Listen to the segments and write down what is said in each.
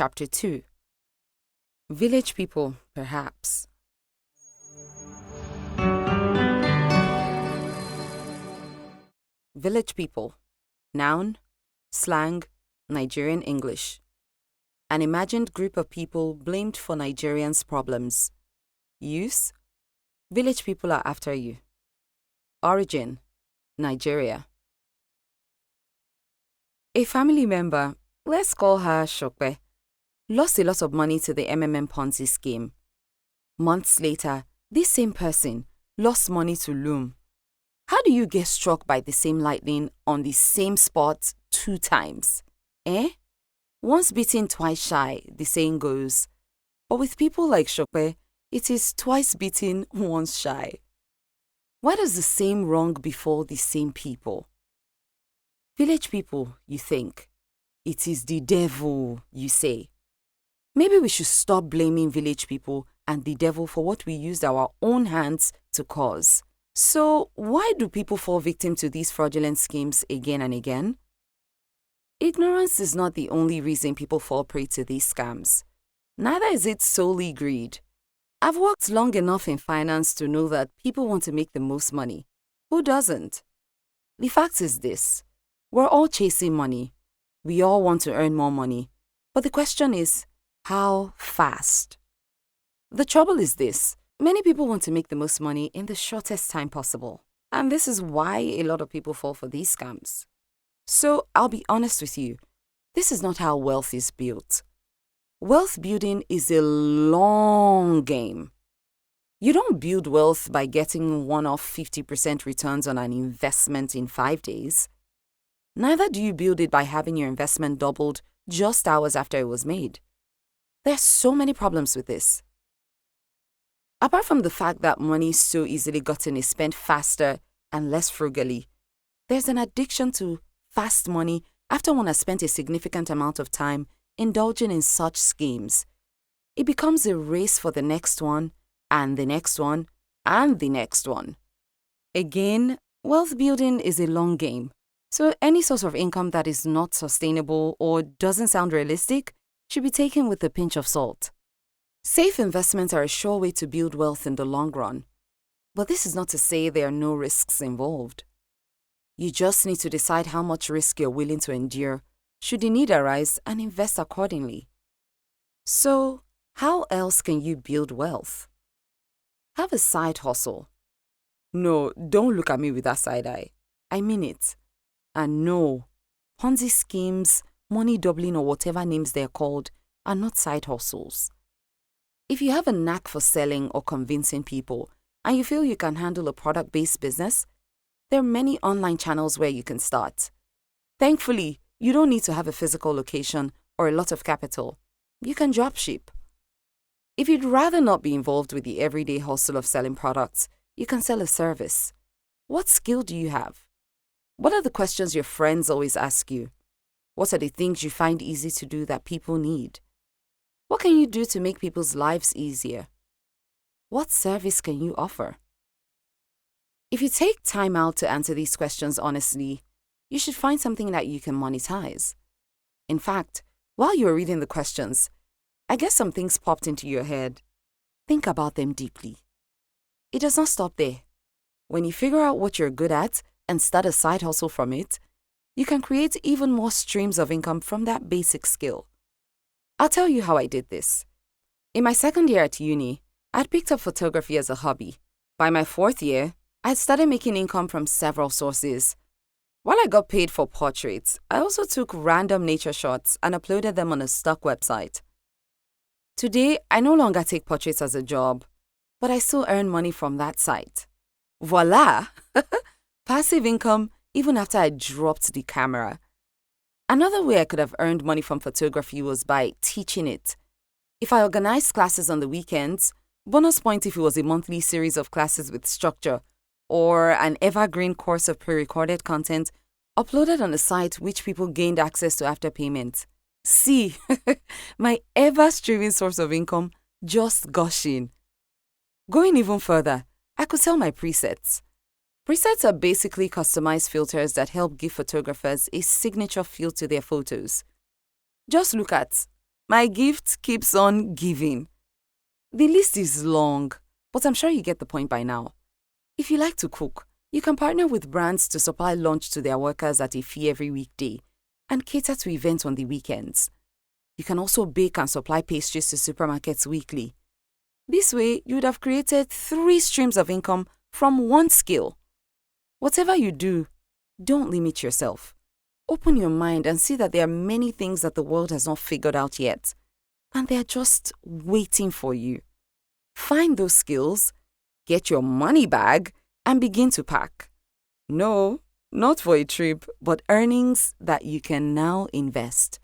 Chapter 2. Village people, perhaps. Village people. Noun, slang, Nigerian English. An imagined group of people blamed for Nigerians' problems. Use: village people are after you. Origin: Nigeria. A family member, let's call her Shokpe, lost a lot of money to the MMM Ponzi scheme. Months later, this same person lost money to Loom. How do you get struck by the same lightning on the same spot 2 times? Once bitten, twice shy, the saying goes. But with people like Shokpe, it is twice bitten, once shy. Why does the same wrong befall the same people? Village people, you think. It is the devil, you say. Maybe we should stop blaming village people and the devil for what we used our own hands to cause. So, why do people fall victim to these fraudulent schemes again and again? Ignorance is not the only reason people fall prey to these scams. Neither is it solely greed. I've worked long enough in finance to know that people want to make the most money. Who doesn't? The fact is this: we're all chasing money. We all want to earn more money. But the question is, how fast? The trouble is this: many people want to make the most money in the shortest time possible. And this is why a lot of people fall for these scams. So, I'll be honest with you, this is not how wealth is built. Wealth building is a long game. You don't build wealth by getting one-off 50% returns on an investment in 5 days. Neither do you build it by having your investment doubled just hours after it was made. There are so many problems with this. Apart from the fact that money so easily gotten is spent faster and less frugally, there's an addiction to fast money after one has spent a significant amount of time indulging in such schemes. It becomes a race for the next one, and the next one, and the next one. Again, wealth building is a long game, so any source of income that is not sustainable or doesn't sound realistic should be taken with a pinch of salt. Safe investments are a sure way to build wealth in the long run, but this is not to say there are no risks involved. You just need to decide how much risk you're willing to endure should the need arise and invest accordingly. So, how else can you build wealth? Have a side hustle. No, don't look at me with that side eye. I mean it. And no, Ponzi schemes, money doubling or whatever names they're called are not side hustles. If you have a knack for selling or convincing people and you feel you can handle a product-based business, there are many online channels where you can start. Thankfully, you don't need to have a physical location or a lot of capital. You can dropship. If you'd rather not be involved with the everyday hustle of selling products, you can sell a service. What skill do you have? What are the questions your friends always ask you? What are the things you find easy to do that people need? What can you do to make people's lives easier? What service can you offer? If you take time out to answer these questions honestly, you should find something that you can monetize. In fact, while you were reading the questions, I guess some things popped into your head. Think about them deeply. It does not stop there. When you figure out what you're good at and start a side hustle from it, you can create even more streams of income from that basic skill. I'll tell you how I did this. In my 2nd year at uni, I'd picked up photography as a hobby. By my 4th year, I'd started making income from several sources. While I got paid for portraits, I also took random nature shots and uploaded them on a stock website. Today, I no longer take portraits as a job, but I still earn money from that site. Voila! Passive income even after I dropped the camera. Another way I could have earned money from photography was by teaching it. If I organized classes on the weekends, bonus point if it was a monthly series of classes with structure, or an evergreen course of pre-recorded content uploaded on a site which people gained access to after payment. See, my ever-streaming source of income just gushing. Going even further, I could sell my presets. Presets are basically customized filters that help give photographers a signature feel to their photos. Just look at My gift keeps on giving. The list is long, but I'm sure you get the point by now. If you like to cook, you can partner with brands to supply lunch to their workers at a fee every weekday and cater to events on the weekends. You can also bake and supply pastries to supermarkets weekly. This way, you would have created 3 streams of income from one skill. Whatever you do, don't limit yourself. Open your mind and see that there are many things that the world has not figured out yet, and they're just waiting for you. Find those skills, get your money bag, and begin to pack. No, not for a trip, but earnings that you can now invest.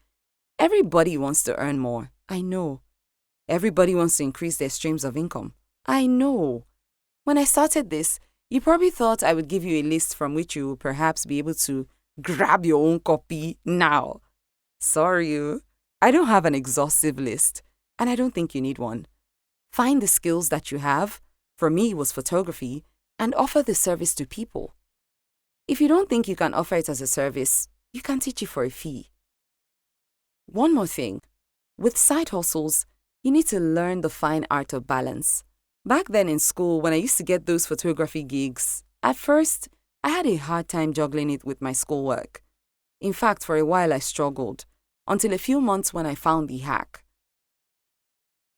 Everybody wants to earn more, I know. Everybody wants to increase their streams of income, I know. When I started this, you probably thought I would give you a list from which you will perhaps be able to grab your own copy now. Sorry, I don't have an exhaustive list, and I don't think you need one. Find the skills that you have, for me it was photography, and offer the service to people. If you don't think you can offer it as a service, you can teach it for a fee. One more thing. With side hustles, you need to learn the fine art of balance. Back then in school, when I used to get those photography gigs, at first, I had a hard time juggling it with my schoolwork. In fact, for a while I struggled, until a few months when I found the hack.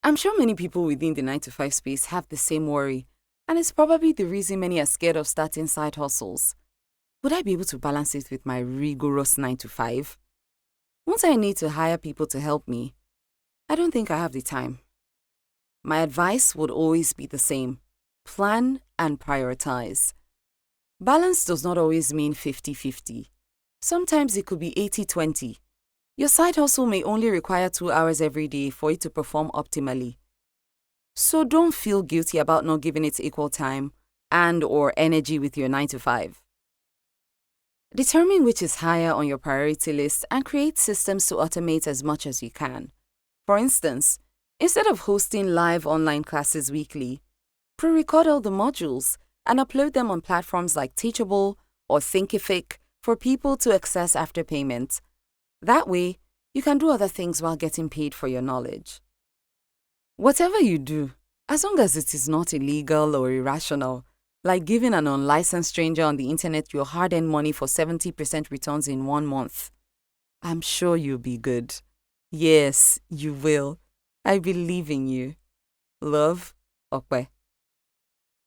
I'm sure many people within the 9-to-5 space have the same worry, and it's probably the reason many are scared of starting side hustles. Would I be able to balance it with my rigorous 9-to-5? Won't I need to hire people to help me? I don't think I have the time. My advice would always be the same. Plan and prioritize. Balance does not always mean 50-50. Sometimes it could be 80-20. Your side hustle may only require 2 hours every day for it to perform optimally. So don't feel guilty about not giving it equal time and/or energy with your 9-to-5. Determine which is higher on your priority list and create systems to automate as much as you can. For instance, instead of hosting live online classes weekly, pre-record all the modules and upload them on platforms like Teachable or Thinkific for people to access after payment. That way, you can do other things while getting paid for your knowledge. Whatever you do, as long as it is not illegal or irrational, like giving an unlicensed stranger on the internet your hard-earned money for 70% returns in 1 month, I'm sure you'll be good. Yes, you will. I believe in you. Love, Okwe.